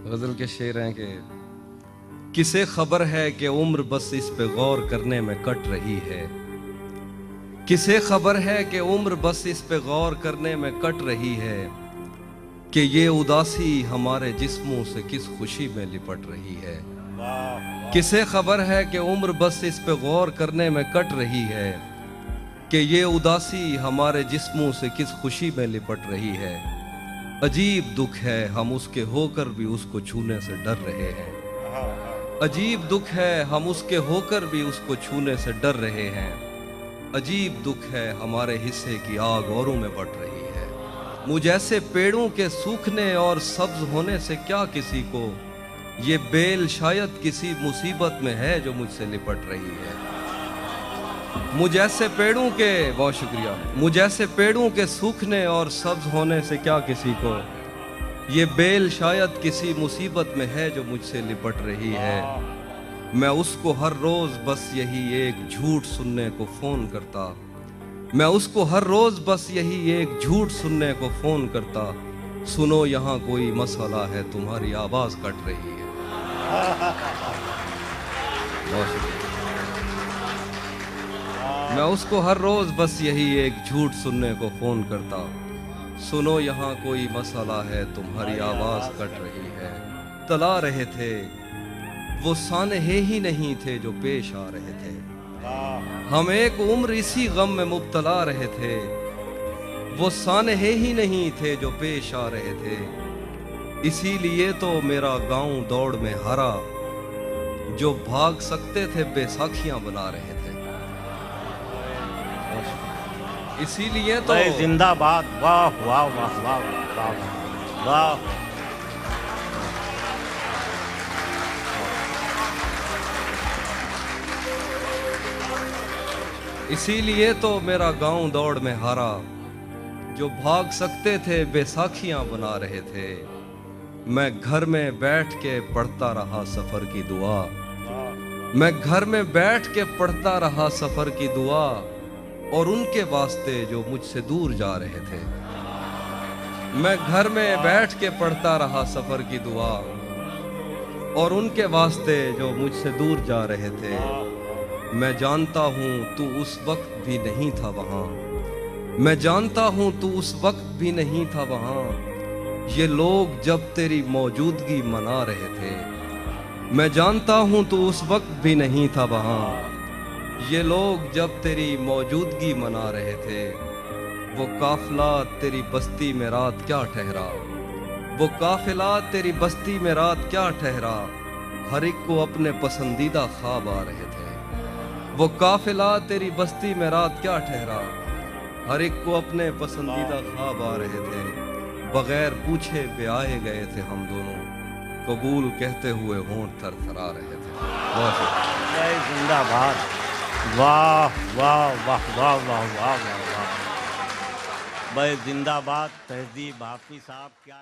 غزل کے شعر ہیں کہ کسے خبر ہے کہ عمر بس اس پہ غور کرنے میں کٹ رہی ہے، کسے خبر ہے کہ عمر بس اس پہ غور کرنے میں کٹ رہی ہے، کہ یہ اداسی ہمارے جسموں سے کس خوشی میں لپٹ رہی ہے۔ کسے خبر ہے کہ عمر بس اس پہ غور کرنے میں کٹ رہی ہے، کہ یہ اداسی ہمارے جسموں سے کس خوشی میں لپٹ رہی ہے۔ عجیب دکھ ہے ہم اس کے ہو کر بھی اس کو چھونے سے ڈر رہے ہیں، عجیب دکھ ہے ہم اس کے ہو کر بھی اس کو چھونے سے ڈر رہے ہیں، عجیب دکھ ہے ہمارے حصے کی آگ اوروں میں بٹ رہی ہے۔ مجھ ایسے پیڑوں کے سوکھنے اور سبز ہونے سے کیا کسی کو، یہ بیل شاید کسی مصیبت میں ہے جو مجھ سے لپٹ رہی ہے۔ مجھ ایسے پیڑوں کے بہت شکریہ مجھ ایسے پیڑوں کے سوکھنے اور سبز ہونے سے کیا کسی کو، یہ بیل شاید کسی مصیبت میں ہے جو مجھ سے لپٹ رہی ہے۔ میں اس کو ہر روز بس یہی ایک جھوٹ سننے کو فون کرتا، میں اس کو ہر روز بس یہی ایک جھوٹ سننے کو فون کرتا، سنو یہاں کوئی مسئلہ ہے تمہاری آواز کٹ رہی ہے۔ بہت شکریہ۔ میں اس کو ہر روز بس یہی ایک جھوٹ سننے کو فون کرتا، سنو یہاں کوئی مسئلہ ہے تمہاری آواز کٹ رہی ہے۔ تلا رہے تھے وہ سانحے ہی نہیں تھے جو پیش آ رہے تھے، ہم ایک عمر اسی غم میں مبتلا رہے تھے، وہ سانحے ہی نہیں تھے جو پیش آ رہے تھے، اسی لیے تو میرا گاؤں دوڑ میں ہارا، جو بھاگ سکتے تھے بے ساکھیاں بنا رہے تھے۔ اسی لیے تو زندہ باد، واہ واہ واہ واہ واہ واہ۔ اسی لیے تو میرا گاؤں دوڑ میں ہارا، جو بھاگ سکتے تھے بے ساکھیاں بنا رہے تھے، میں گھر میں بیٹھ کے پڑھتا رہا سفر کی دعا، میں گھر میں بیٹھ کے پڑھتا رہا سفر کی دعا، اور ان کے واسطے جو مجھ سے دور جا رہے تھے۔ میں گھر میں بیٹھ کے پڑھتا رہا سفر کی دعا، اور ان کے واسطے جو مجھ سے دور جا رہے تھے۔ میں جانتا ہوں تو اس وقت بھی نہیں تھا وہاں، میں جانتا ہوں تو اس وقت بھی نہیں تھا وہاں، یہ لوگ جب تیری موجودگی منا رہے تھے۔ میں جانتا ہوں تو اس وقت بھی نہیں تھا وہاں، یہ لوگ جب تیری موجودگی منا رہے تھے۔ وہ قافلہ تیری بستی میں رات کیا ٹھہرا، وہ قافلہ تیری بستی میں رات کیا ٹھہرا، ہر ایک کو اپنے پسندیدہ خواب آ رہے تھے۔ وہ قافلہ تیری بستی میں رات کیا ٹھہرا، ہر ایک کو اپنے پسندیدہ خواب آ رہے تھے، بغیر پوچھے بے آئے گئے تھے ہم دونوں، قبول کہتے ہوئے ہونٹ تھر تھرا رہے تھے۔ بہت شکریہ۔ زندہ باد، واہ واہ واہ واہ واہ واہ واہ واہ۔ بھائی زندہ باد، تہذیب حافظ صاحب کیا